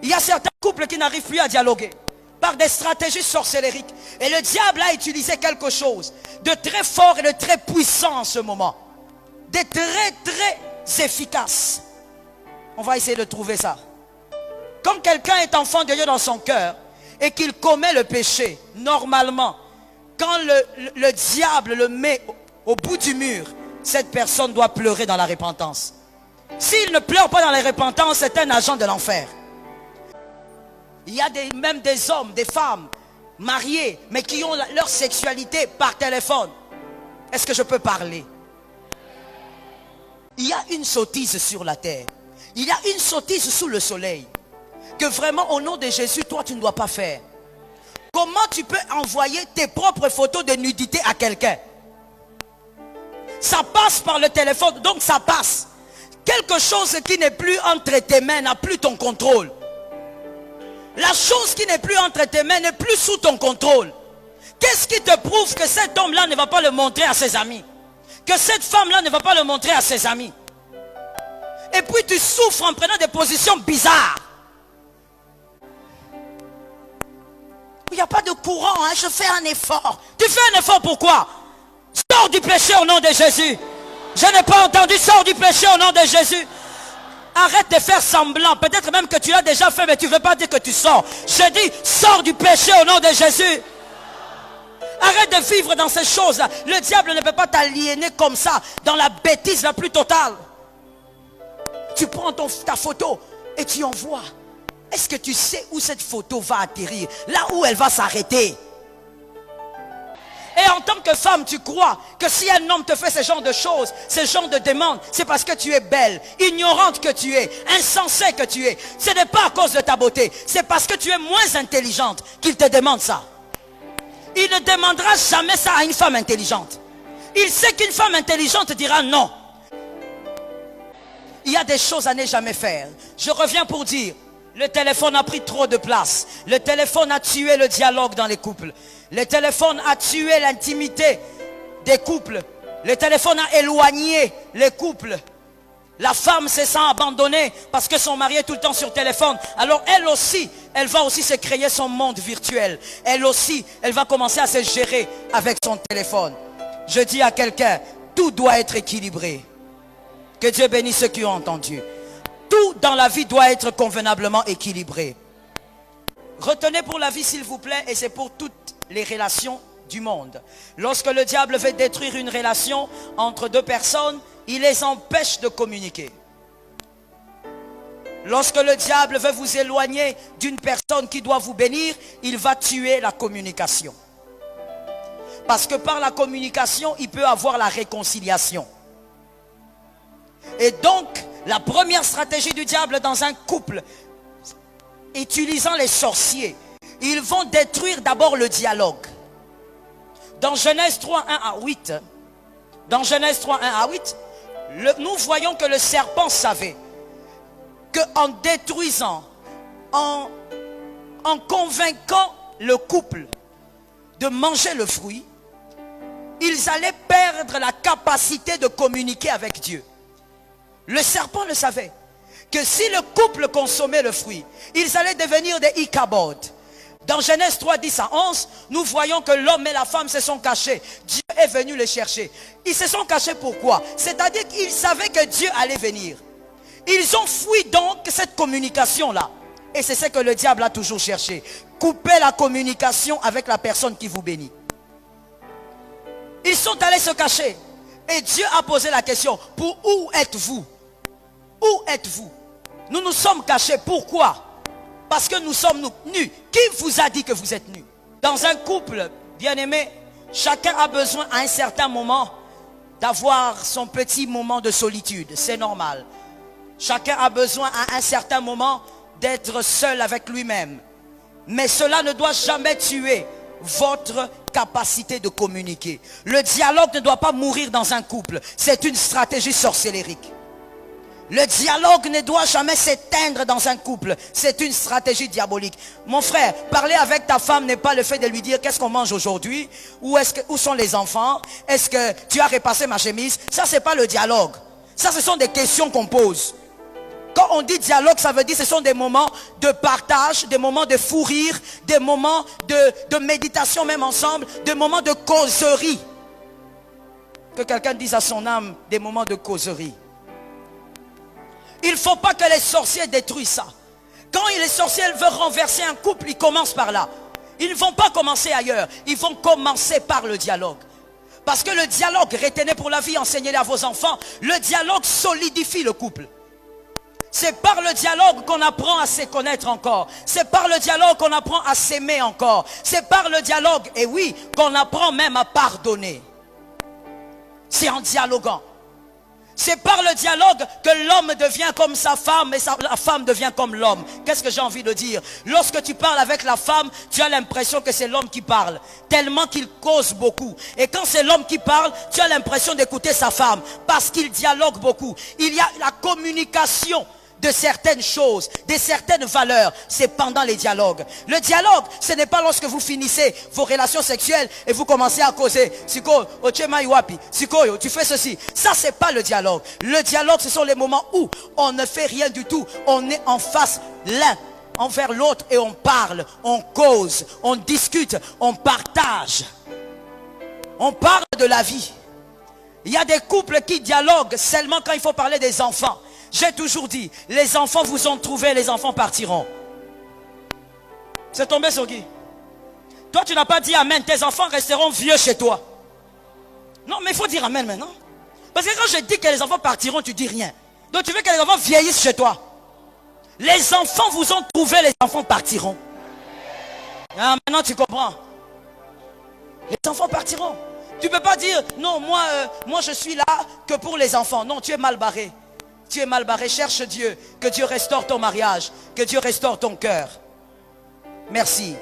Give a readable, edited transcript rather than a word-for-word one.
Il y a certains couples qui n'arrivent plus à dialoguer par des stratégies sorcellériques. Et le diable a utilisé quelque chose de très fort et de très puissant en ce moment. De très efficace. On va essayer de trouver ça. Quand quelqu'un est enfant de Dieu dans son cœur et qu'il commet le péché, normalement, quand le diable le met au bout du mur, cette personne doit pleurer dans la repentance. S'il ne pleure pas dans la repentance, c'est un agent de l'enfer. Il y a même des hommes, des femmes mariés, mais qui ont leur sexualité par téléphone. Est-ce que je peux parler? Il y a une sottise sur la terre. Il y a une sottise sous le soleil. Que vraiment au nom de Jésus, toi tu ne dois pas faire. Comment tu peux envoyer tes propres photos de nudité à quelqu'un? Ça passe par le téléphone, donc ça passe. Quelque chose qui n'est plus entre tes mains n'a plus ton contrôle. La chose qui n'est plus entre tes mains n'est plus sous ton contrôle. Qu'est-ce qui te prouve que cet homme-là ne va pas le montrer à ses amis? Que cette femme-là ne va pas le montrer à ses amis? Et puis tu souffres en prenant des positions bizarres. Il n'y a pas de courant, hein? Je fais un effort. Tu fais un effort pourquoi? Sors du péché au nom de Jésus. Je n'ai pas entendu, sors du péché au nom de Jésus. Arrête de faire semblant. Peut-être même que tu l'as déjà fait, mais tu ne veux pas dire que tu sors. Je dis, sors du péché au nom de Jésus. Arrête de vivre dans ces choses. Le diable ne peut pas t'aliéner comme ça, dans la bêtise la plus totale. Tu prends ta photo et tu envoies. Est-ce que tu sais où cette photo va atterrir? Là où elle va s'arrêter. Et en tant que femme, tu crois que si un homme te fait ce genre de choses, ce genre de demandes, c'est parce que tu es belle, ignorante que tu es, insensée que tu es. Ce n'est pas à cause de ta beauté, c'est parce que tu es moins intelligente qu'il te demande ça. Il ne demandera jamais ça à une femme intelligente. Il sait qu'une femme intelligente dira non. Il y a des choses à ne jamais faire. Je reviens pour dire, le téléphone a pris trop de place. Le téléphone a tué le dialogue dans les couples. Le téléphone a tué l'intimité des couples. Le téléphone a éloigné les couples. La femme se sent abandonnée parce que son mari est tout le temps sur téléphone. Alors elle aussi, elle va aussi se créer son monde virtuel. Elle aussi, elle va commencer à se gérer avec son téléphone. Je dis à quelqu'un, tout doit être équilibré. Que Dieu bénisse ceux qui ont entendu. Tout dans la vie doit être convenablement équilibré. Retenez pour la vie s'il vous plaît, et c'est pour toutes les relations du monde. Lorsque le diable veut détruire une relation entre deux personnes, il les empêche de communiquer. Lorsque le diable veut vous éloigner d'une personne qui doit vous bénir, il va tuer la communication. Parce que par la communication, il peut avoir la réconciliation. Et donc, la première stratégie du diable dans un couple, utilisant les sorciers, ils vont détruire d'abord le dialogue. Dans Genèse 3, 1 à 8, dans Genèse 3, 1 à 8, nous voyons que le serpent savait qu'en détruisant, en convainquant le couple de manger le fruit, ils allaient perdre la capacité de communiquer avec Dieu. Le serpent le savait, que si le couple consommait le fruit, ils allaient devenir des Ichabod. Dans Genèse 3, 10 à 11, nous voyons que l'homme et la femme se sont cachés. Dieu est venu les chercher. Ils se sont cachés pourquoi? C'est-à-dire qu'ils savaient que Dieu allait venir. Ils ont fui donc cette communication-là. Et c'est ce que le diable a toujours cherché. Couper la communication avec la personne qui vous bénit. Ils sont allés se cacher. Et Dieu a posé la question, pour où êtes-vous? Où êtes-vous? Nous nous sommes cachés. Pourquoi? Parce que nous sommes nus. Qui vous a dit que vous êtes nus? Dans un couple, bien aimé, chacun a besoin à un certain moment d'avoir son petit moment de solitude. C'est normal. Chacun a besoin à un certain moment d'être seul avec lui-même. Mais cela ne doit jamais tuer votre capacité de communiquer. Le dialogue ne doit pas mourir dans un couple. C'est une stratégie sorcellérique. Le dialogue ne doit jamais s'éteindre dans un couple. C'est une stratégie diabolique. Mon frère, parler avec ta femme n'est pas le fait de lui dire qu'est-ce qu'on mange aujourd'hui, où sont les enfants, est-ce que tu as repassé ma chemise. Ça, c'est pas le dialogue. Ça, ce sont des questions qu'on pose. Quand on dit dialogue, ça veut dire que ce sont des moments de partage, des moments de fou rire, des moments de méditation même ensemble, des moments de causerie. Que quelqu'un dise à son âme, des moments de causerie. Il ne faut pas que les sorciers détruisent ça. Quand les sorciers veulent renverser un couple, ils commencent par là. Ils ne vont pas commencer ailleurs. Ils vont commencer par le dialogue. Parce que le dialogue, retenez pour la vie, enseignez-le à vos enfants. Le dialogue solidifie le couple. C'est par le dialogue qu'on apprend à se connaître encore. C'est par le dialogue qu'on apprend à s'aimer encore. C'est par le dialogue, et oui, qu'on apprend même à pardonner. C'est en dialoguant. C'est par le dialogue que l'homme devient comme sa femme et la femme devient comme l'homme. Qu'est-ce que j'ai envie de dire? Lorsque tu parles avec la femme, tu as l'impression que c'est l'homme qui parle. Tellement qu'il cause beaucoup. Et quand c'est l'homme qui parle, tu as l'impression d'écouter sa femme. Parce qu'il dialogue beaucoup. Il y a la communication de certaines choses, de certaines valeurs, c'est pendant les dialogues. Le dialogue, ce n'est pas lorsque vous finissez vos relations sexuelles et vous commencez à causer. Siko, Siko, tu fais ceci. Ça, c'est pas le dialogue. Le dialogue, ce sont les moments où on ne fait rien du tout. On est en face l'un envers l'autre et on parle, on cause, on discute, on partage. On parle de la vie. Il y a des couples qui dialoguent seulement quand il faut parler des enfants. J'ai toujours dit, les enfants vous ont trouvé, les enfants partiront. C'est tombé sur qui? Toi, tu n'as pas dit amen, tes enfants resteront vieux chez toi. Non, mais il faut dire amen maintenant. Parce que quand je dis que les enfants partiront, tu dis rien. Donc tu veux que les enfants vieillissent chez toi. Les enfants vous ont trouvé, les enfants partiront. Ah, maintenant tu comprends. Les enfants partiront. Tu ne peux pas dire, non, moi je suis là que pour les enfants. Non, tu es mal barré. Tu es mal barré, cherche Dieu, que Dieu restaure ton mariage, que Dieu restaure ton cœur. Merci.